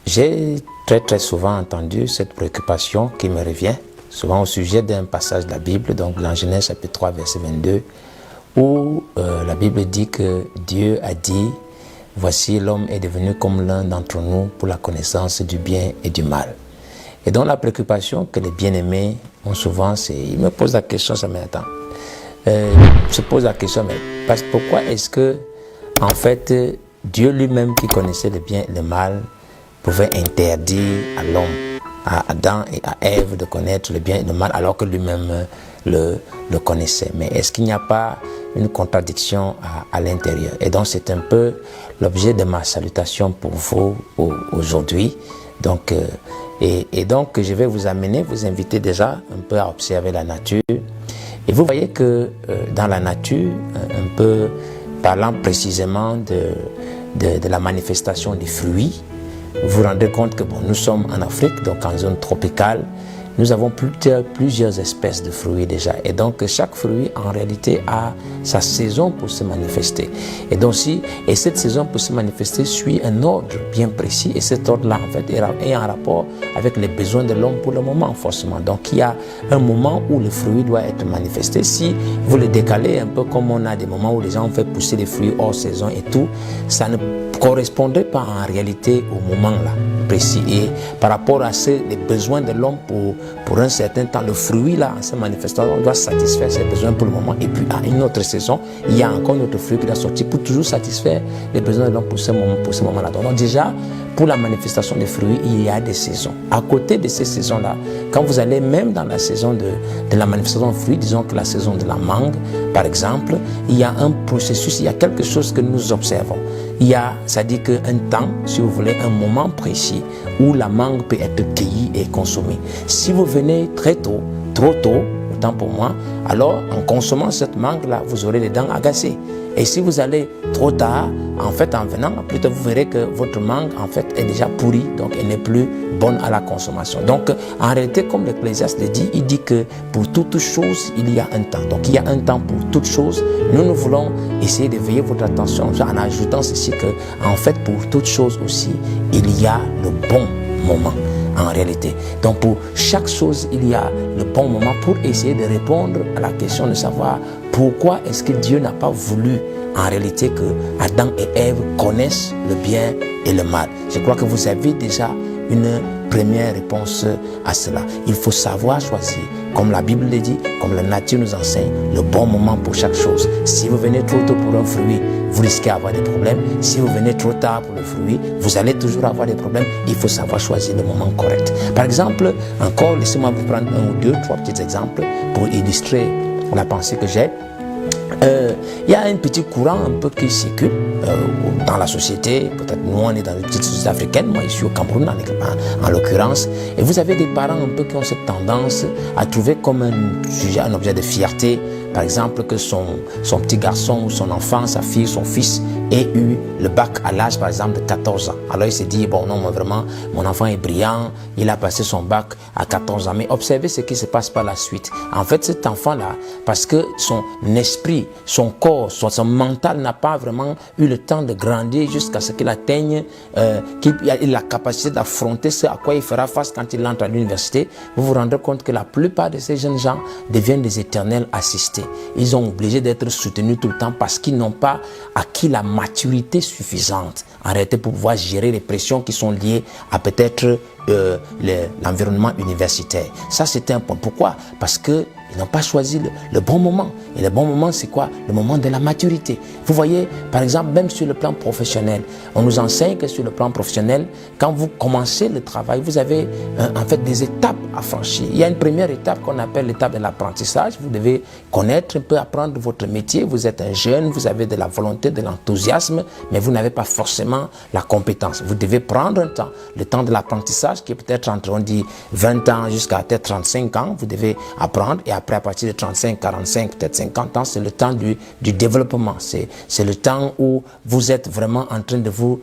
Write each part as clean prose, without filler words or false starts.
J'ai très souvent entendu cette préoccupation qui me revient, souvent au sujet d'un passage de la Bible, donc dans Genèse chapitre 3, verset 22, où la Bible dit que Dieu a dit « Voici l'homme est devenu comme l'un d'entre nous pour la connaissance du bien et du mal ». Et donc la préoccupation que les bien-aimés ont souvent, c'est, ils me posent la question, ça m'attend. Se pose la question, mais pourquoi est-ce que, en fait, Dieu lui-même qui connaissait le bien et le mal, pouvait interdire à l'homme, à Adam et à Ève de connaître le bien et le mal alors que lui-même le connaissait. Mais est-ce qu'il n'y a pas une contradiction à l'intérieur? Et donc c'est un peu l'objet de ma salutation pour vous aujourd'hui. Donc, et donc je vais vous inviter déjà un peu à observer la nature. Et vous voyez que dans la nature, un peu parlant précisément de la manifestation des fruits, vous vous rendez compte que nous sommes en Afrique, donc en zone tropicale, nous avons plusieurs espèces de fruits déjà. Et donc chaque fruit en réalité a sa saison pour se manifester. Et cette saison pour se manifester suit un ordre bien précis. Et cet ordre-là en fait est en rapport avec les besoins de l'homme pour le moment forcément. Donc il y a un moment où le fruit doit être manifesté. Si vous le décalez un peu comme on a des moments où les gens ont fait pousser les fruits hors saison et tout, ça ne correspondrait pas en réalité au moment là précis. Et par rapport à les besoins de l'homme pour un certain temps, le fruit là en se manifestant, on doit satisfaire ses besoins pour le moment. Et puis à une autre saison, il y a encore un autre fruit qui doit sortir pour toujours satisfaire les besoins de l'homme pour ce moment-là. Donc déjà, pour la manifestation des fruits, il y a des saisons. À côté de ces saisons-là, quand vous allez même dans la saison de la manifestation des fruits, disons que la saison de la mangue, par exemple, il y a un processus, il y a quelque chose que nous observons. C'est-à-dire qu'un temps, si vous voulez, un moment précis où la mangue peut être cueillie et consommée. Si vous venez très tôt, trop tôt, autant pour moi, alors en consommant cette mangue-là, vous aurez les dents agacées. Et si vous allez trop tard, en fait, en venant, plutôt vous verrez que votre mangue, en fait, est déjà pourrie, donc elle n'est plus bonne à la consommation. Donc, en réalité, comme l'Ecclésiaste le dit, il dit que pour toute chose, il y a un temps. Donc, il y a un temps pour toute chose. Nous voulons essayer de veiller votre attention en ajoutant ceci que, en fait, pour toute chose aussi, il y a le bon moment. En réalité. Donc pour chaque chose, il y a le bon moment pour essayer de répondre à la question de savoir pourquoi est-ce que Dieu n'a pas voulu en réalité que Adam et Ève connaissent le bien et le mal. Je crois que vous avez déjà une première réponse à cela. Il faut savoir choisir, comme la Bible le dit, comme la nature nous enseigne, le bon moment pour chaque chose. Si vous venez trop tôt pour un fruit, vous risquez d'avoir des problèmes. Si vous venez trop tard pour le fruit, vous allez toujours avoir des problèmes. Il faut savoir choisir le moment correct. Par exemple, encore, laissez-moi vous prendre un ou deux, trois petits exemples pour illustrer la pensée que j'ai. Il y a un petit courant un peu qui circule dans la société. Peut-être nous on est dans une petite société africaine, moi ici au Cameroun en l'occurrence, et vous avez des parents un peu qui ont cette tendance à trouver comme un sujet, un objet de fierté, par exemple que son petit garçon ou son enfant, sa fille, son fils ait eu le bac à l'âge par exemple de 14 ans. Alors il s'est dit, bon non, moi vraiment, mon enfant est brillant, il a passé son bac à 14 ans. Mais observez ce qui se passe par la suite. En fait, cet enfant-là, parce que son esprit, son corps, son mental n'a pas vraiment eu le temps de grandir jusqu'à ce qu'il atteigne, qu'il ait la capacité d'affronter ce à quoi il fera face quand il entre à l'université, vous vous rendez compte que la plupart de ces jeunes gens deviennent des éternels assistés. Ils sont obligés d'être soutenus tout le temps parce qu'ils n'ont pas acquis la maturité suffisante en réalité pour pouvoir gérer les pressions qui sont liées à peut-être l'environnement universitaire. Ça, c'est un point. Pourquoi? Parce que ils n'ont pas choisi le bon moment. Et le bon moment, c'est quoi? Le moment de la maturité. Vous voyez, par exemple, même sur le plan professionnel, on nous enseigne que sur le plan professionnel, quand vous commencez le travail, vous avez en fait des étapes à franchir. Il y a une première étape qu'on appelle l'étape de l'apprentissage. Vous devez connaître un peu, apprendre votre métier. Vous êtes un jeune, vous avez de la volonté, de l'enthousiasme, mais vous n'avez pas forcément la compétence. Vous devez prendre un temps, le temps de l'apprentissage qui est peut-être entre, on dit, 20 ans jusqu'à peut-être 35 ans. Vous devez apprendre et après, à partir de 35, 45, peut-être 50 ans, c'est le temps du développement. C'est le temps où vous êtes vraiment en train de vous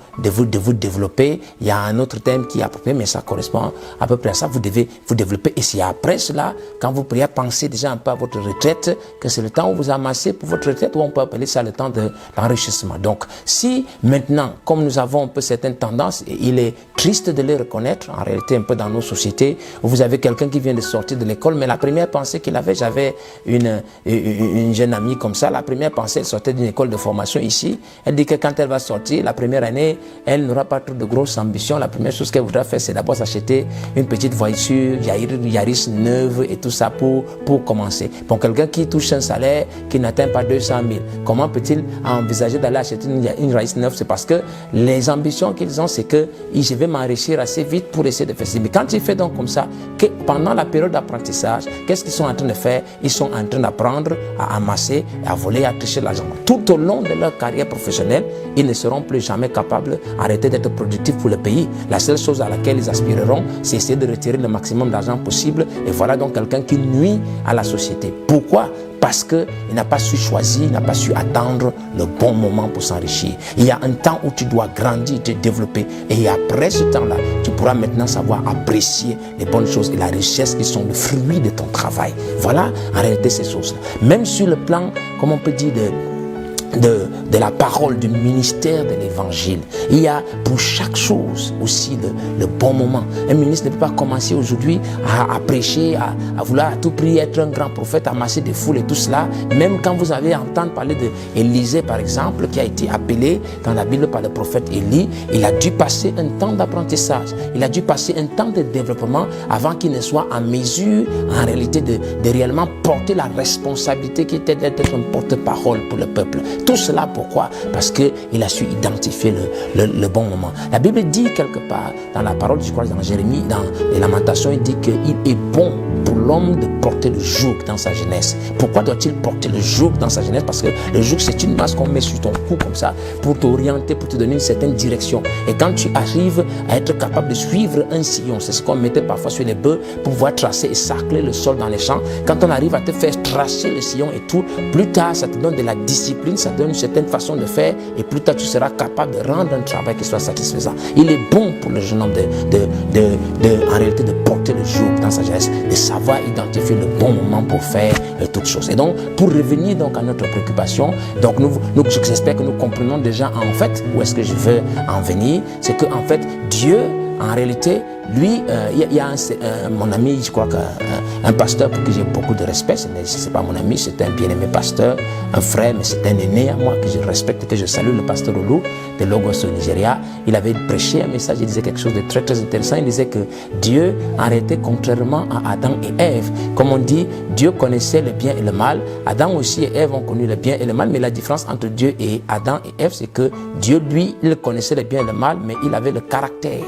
développer. Il y a un autre thème qui est approprié, mais ça correspond à peu près à ça. Vous devez vous développer. Et c'est après cela, quand vous pourriez penser déjà un peu à votre retraite, que c'est le temps où vous amassez pour votre retraite, ou on peut appeler ça le temps de l'enrichissement. Donc, si maintenant, comme nous avons un peu certaines tendances, et il est triste de les reconnaître, en réalité un peu dans nos sociétés, où vous avez quelqu'un qui vient de sortir de l'école, mais la première pensée qu'il avait, j'avais une jeune amie comme ça, la première pensée, elle sortait d'une école de formation ici, elle dit que quand elle va sortir, la première année, elle n'aura pas trop de grosses ambitions, la première chose qu'elle voudra faire, c'est d'abord s'acheter une petite voiture, Yaris neuve et tout ça pour commencer. Pour quelqu'un qui touche un salaire qui n'atteint pas 200 000, comment peut-il envisager d'aller acheter une Yaris neuve? C'est parce que les ambitions qu'ils ont, c'est que je vais m'enrichir assez vite pour essayer de faire ça. Mais quand il fait donc comme ça, que pendant la période d'apprentissage, qu'est-ce qu'ils sont en train de faire? Ils sont en train d'apprendre à amasser, à voler, à tricher l'argent. Tout au long de leur carrière professionnelle, ils ne seront plus jamais capables d'arrêter d'être productifs pour le pays. La seule chose à laquelle ils aspireront, c'est essayer de retirer le maximum d'argent possible. Et voilà donc quelqu'un qui nuit à la société. Pourquoi? Parce qu'il n'a pas su choisir, il n'a pas su attendre le bon moment pour s'enrichir. Il y a un temps où tu dois grandir, te développer. Et après ce temps-là, tu pourras maintenant savoir apprécier les bonnes choses et la richesse qui sont le fruit de ton travail. Voilà en réalité ces choses-là. Même sur le plan, comme on peut dire, de la parole, du ministère de l'évangile. Il y a pour chaque chose aussi le bon moment. Un ministre ne peut pas commencer aujourd'hui à prêcher, à vouloir à tout prix être un grand prophète, amasser des foules et tout cela. Même quand vous avez entendu parler d'Élisée par exemple, qui a été appelé dans la Bible par le prophète Élie, il a dû passer un temps d'apprentissage. Il a dû passer un temps de développement avant qu'il ne soit en mesure en réalité de réellement porter la responsabilité qui était d'être un porte-parole pour le peuple. Tout cela, pourquoi? Parce qu'il a su identifier le bon moment. La Bible dit quelque part, dans la parole, je crois, dans Jérémie, dans les Lamentations, il dit qu'il est bon pour l'homme de porter le joug dans sa jeunesse. Pourquoi doit-il porter le joug dans sa jeunesse? Parce que le joug, c'est une masse qu'on met sur ton cou comme ça, pour t'orienter, pour te donner une certaine direction. Et quand tu arrives à être capable de suivre un sillon, c'est ce qu'on mettait parfois sur les bœufs, pour pouvoir tracer et sarcler le sol dans les champs. Quand on arrive à te faire tracer le sillon et tout, plus tard, ça te donne de la discipline, ça te donne une certaine façon de faire, et plus tard tu seras capable de rendre un travail qui soit satisfaisant. Il est bon pour le jeune homme en réalité de porter le joug dans sa jeunesse, de savoir identifier le bon moment pour faire toutes choses. Et donc, pour revenir donc à notre préoccupation, donc j'espère que nous comprenons déjà en fait où est-ce que je veux en venir, c'est que en fait Dieu en réalité, lui, il y a mon ami, je crois qu'un pasteur pour qui j'ai beaucoup de respect, ce n'est pas mon ami, c'est un bien-aimé pasteur, un frère, mais c'est un aîné à moi que je respecte, que je salue, le pasteur Olu de Lagos au Nigeria. Il avait prêché un message, il disait quelque chose de très très intéressant. Il disait que Dieu, en réalité, contrairement à Adam et Ève, comme on dit, Dieu connaissait le bien et le mal. Adam aussi et Ève ont connu le bien et le mal, mais la différence entre Dieu et Adam et Ève, c'est que Dieu, lui, il connaissait le bien et le mal, mais il avait le caractère.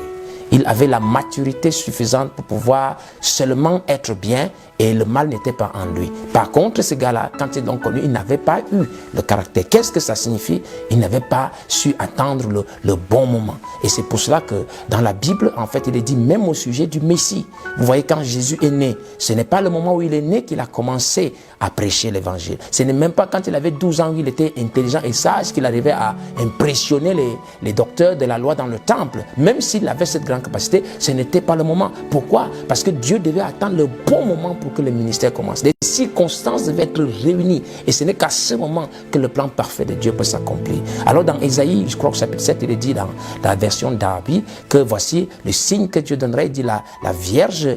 Il avait la maturité suffisante pour pouvoir seulement être bien et le mal n'était pas en lui. Par contre, ce gars-là, quand ils l'ont connu, il n'avait pas eu le caractère. Qu'est-ce que ça signifie? Il n'avait pas su attendre le bon moment. Et c'est pour cela que dans la Bible, en fait, il est dit même au sujet du Messie. Vous voyez, quand Jésus est né, ce n'est pas le moment où il est né qu'il a commencé à prêcher l'évangile. Ce n'est même pas quand il avait 12 ans où il était intelligent et sage qu'il arrivait à impressionner les docteurs de la loi dans le temple. Même s'il avait cette grande capacité, ce n'était pas le moment. Pourquoi? Parce que Dieu devait attendre le bon moment pour que le ministère commence. Les circonstances devaient être réunies. Et ce n'est qu'à ce moment que le plan parfait de Dieu peut s'accomplir. Alors dans Ésaïe, je crois que chapitre 7, il est dit dans la version d'Arabie que voici le signe que Dieu donnerait. Il dit la Vierge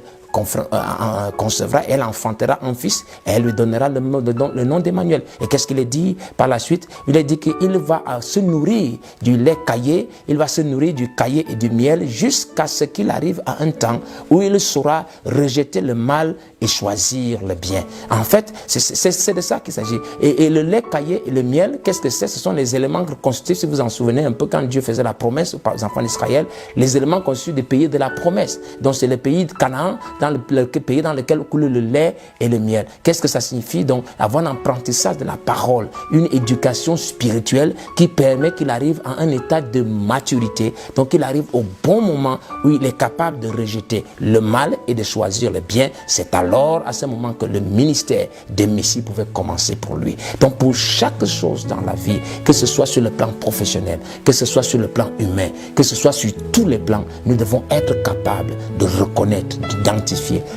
concevra, elle enfantera un fils et elle lui donnera le nom d'Emmanuel. Et qu'est-ce qu'il est dit par la suite? Il a dit qu'il va se nourrir du lait caillé, il va se nourrir du caillé et du miel jusqu'à ce qu'il arrive à un temps où il saura rejeter le mal et choisir le bien. En fait, c'est de ça qu'il s'agit. Et le lait caillé et le miel, qu'est-ce que c'est? Ce sont les éléments constitués, si vous vous en souvenez un peu, quand Dieu faisait la promesse aux enfants d'Israël, les éléments constitués des pays de la promesse. Donc c'est le pays de Canaan, dans le pays dans lequel coule le lait et le miel. Qu'est-ce que ça signifie? Donc, avoir un apprentissage de la parole, une éducation spirituelle qui permet qu'il arrive à un état de maturité. Donc, il arrive au bon moment où il est capable de rejeter le mal et de choisir le bien. C'est alors, à ce moment, que le ministère de Messie pouvait commencer pour lui. Donc, pour chaque chose dans la vie, que ce soit sur le plan professionnel, que ce soit sur le plan humain, que ce soit sur tous les plans, nous devons être capables de reconnaître, d'identifier,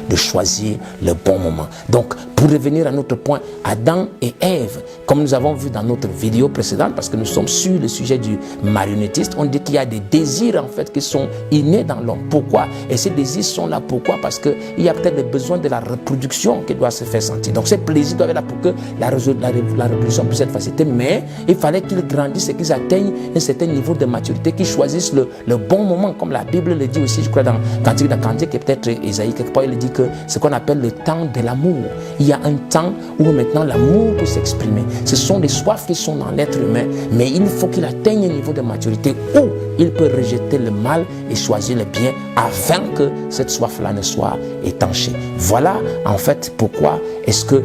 de choisir le bon moment. Donc, Pour revenir à notre point, Adam et Ève, comme nous avons vu dans notre vidéo précédente, parce que nous sommes sur le sujet du marionnettiste, on dit qu'il y a des désirs en fait qui sont innés dans l'homme. Pourquoi? Et ces désirs sont là pourquoi? Parce qu'il y a peut-être le besoin de la reproduction qui doit se faire sentir. Donc ces plaisirs doivent être là pour que la reproduction puisse être facilitée, mais il fallait qu'ils grandissent et qu'ils atteignent un certain niveau de maturité, qu'ils choisissent le bon moment, comme la Bible le dit aussi, je crois dans Cantique, et peut-être Isaïe, quelque part, il dit que ce qu'on appelle le temps de l'amour. Il y a un temps où maintenant l'amour peut s'exprimer. Ce sont des soifs qui sont dans l'être humain, mais il faut qu'il atteigne un niveau de maturité où il peut rejeter le mal et choisir le bien afin que cette soif-là ne soit étanchée. Voilà en fait pourquoi est-ce que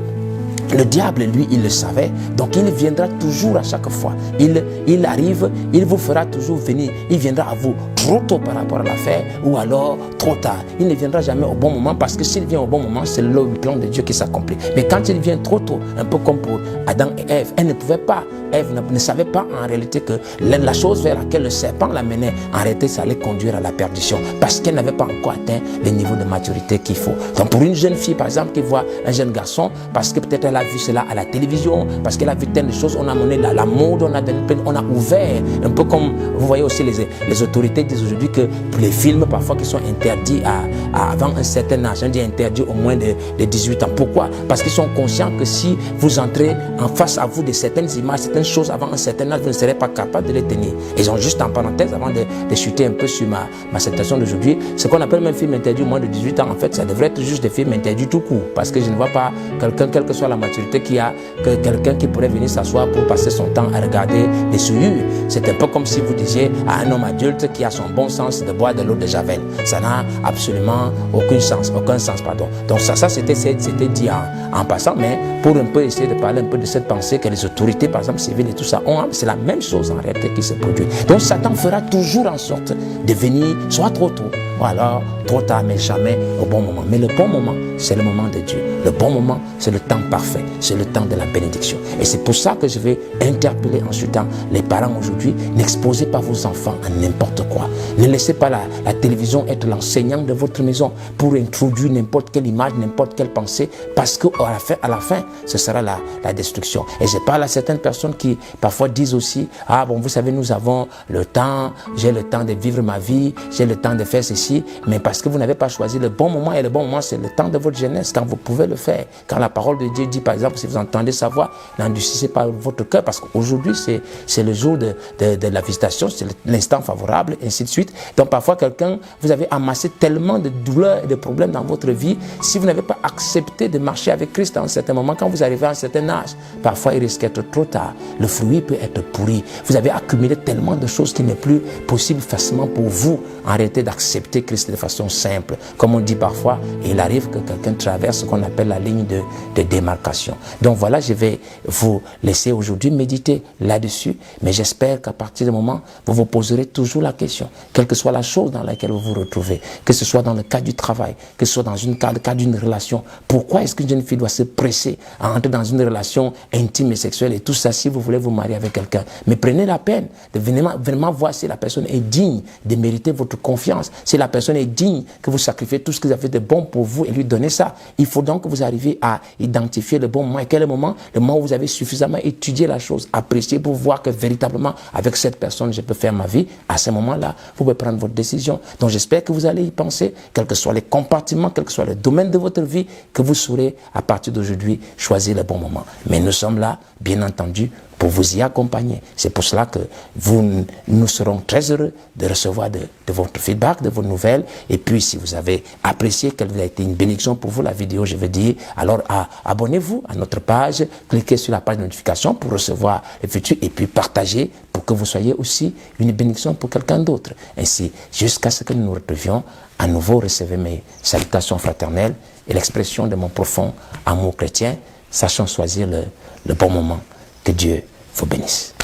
le diable, lui, il le savait. Donc, il viendra toujours à chaque fois. Il arrive, il vous fera toujours venir. Il viendra à vous trop tôt par rapport à l'affaire ou alors trop tard. Il ne viendra jamais au bon moment parce que s'il vient au bon moment, c'est le plan de Dieu qui s'accomplit. Mais quand il vient trop tôt, un peu comme pour Adam et Ève, elle ne pouvait pas. Ève ne savait pas en réalité que la chose vers laquelle le serpent l'amenait, en réalité, ça allait conduire à la perdition parce qu'elle n'avait pas encore atteint le niveau de maturité qu'il faut. Donc, pour une jeune fille, par exemple, qui voit un jeune garçon, parce que peut-être elle a vu cela à la télévision, parce qu'elle a vu telle chose, on a mené la mode, on a ouvert, un peu comme vous voyez aussi les autorités disent aujourd'hui que pour les films parfois qui sont interdits avant un certain âge, on dit interdits au moins de 18 ans. Pourquoi? Parce qu'ils sont conscients que si vous entrez en face à vous de certaines images, certaines choses avant un certain âge, vous ne serez pas capable de les tenir. Ils ont juste en parenthèse, avant de chuter un peu sur ma situation d'aujourd'hui, ce qu'on appelle même film interdit au moins de 18 ans, en fait, ça devrait être juste des films interdits tout court, parce que je ne vois pas quelqu'un, quelle que soit la maturité qu'il y a, que quelqu'un qui pourrait venir s'asseoir pour passer son temps à regarder des souillures. C'est un peu comme si vous disiez à un homme adulte qui a son bon sens de boire de l'eau de Javel. Ça n'a absolument aucun sens, pardon. Donc ça c'était dit en passant, mais pour un peu essayer de parler un peu de cette pensée que les autorités, par exemple civiles et tout ça ont, c'est la même chose en réalité qui se produit. Donc Satan fera toujours en sorte de venir soit trop tôt, ou alors trop tard, mais jamais au bon moment. Mais le bon moment, c'est le moment de Dieu. Le bon moment, c'est le temps parfait, c'est le temps de la bénédiction. Et c'est pour ça que je vais interpeller ensuite les parents aujourd'hui. N'exposez pas vos enfants à n'importe quoi. Ne laissez pas la télévision être l'enseignant de votre maison pour introduire n'importe quelle image, n'importe quelle pensée, parce qu'à la fin, ce sera la destruction. Et je parle à certaines personnes qui parfois disent aussi, ah bon, vous savez, nous avons le temps, j'ai le temps de vivre ma vie, j'ai le temps de faire ceci, mais parce que vous n'avez pas choisi le bon moment, et le bon moment, c'est le temps de votre jeunesse, quand vous pouvez le faire. Quand la parole de Dieu dit, par exemple, si vous entendez sa voix, n'endurcissez pas votre cœur, parce qu'aujourd'hui, c'est le jour de la visitation, c'est l'instant favorable, et ainsi de suite. Donc, parfois, vous avez amassé tellement de douleurs et de problèmes dans votre vie, si vous n'avez pas accepté de marcher avec Christ à un certain moment, quand vous arrivez à un certain âge, parfois, il risque d'être trop tard. Le fruit peut être pourri. Vous avez accumulé tellement de choses qu'il n'est plus possible facilement pour vous, en réalité, d'accepter Christ de façon simple. Comme on dit parfois, il arrive que quelqu'un traverse ce qu'on appelle la ligne de démarcation. Donc voilà, je vais vous laisser aujourd'hui méditer là-dessus, mais j'espère qu'à partir du moment, vous vous poserez toujours la question, quelle que soit la chose dans laquelle vous vous retrouvez, que ce soit dans le cadre du travail, que ce soit dans le cadre d'une relation, pourquoi est-ce qu'une jeune fille doit se presser à entrer dans une relation intime et sexuelle et tout ça si vous voulez vous marier avec quelqu'un? Mais prenez la peine de vraiment voir si la personne est digne de mériter votre confiance, si la personne est digne que vous sacrifiez tout ce que vous avez de bon pour vous et lui donner ça. Il faut donc que vous arriviez à identifier le bon moment. Et quel est le moment? Le moment où vous avez suffisamment étudié la chose, apprécié pour voir que véritablement avec cette personne je peux faire ma vie. À ce moment-là, vous pouvez prendre votre décision. Donc j'espère que vous allez y penser, quels que soient les compartiments, quel que soit le domaine de votre vie, que vous saurez à partir d'aujourd'hui choisir le bon moment. Mais nous sommes là, bien entendu, pour vous y accompagner. C'est pour cela que nous serons très heureux de recevoir de votre feedback, de vos nouvelles. Et puis, si vous avez apprécié, qu'elle a été une bénédiction pour vous, la vidéo, je veux dire, alors abonnez-vous à notre page, cliquez sur la page de notification pour recevoir le futur et puis partagez pour que vous soyez aussi une bénédiction pour quelqu'un d'autre. Ainsi, jusqu'à ce que nous nous retrouvions, à nouveau, recevez mes salutations fraternelles et l'expression de mon profond amour chrétien, sachant choisir le bon moment. Que Dieu vous bénisse.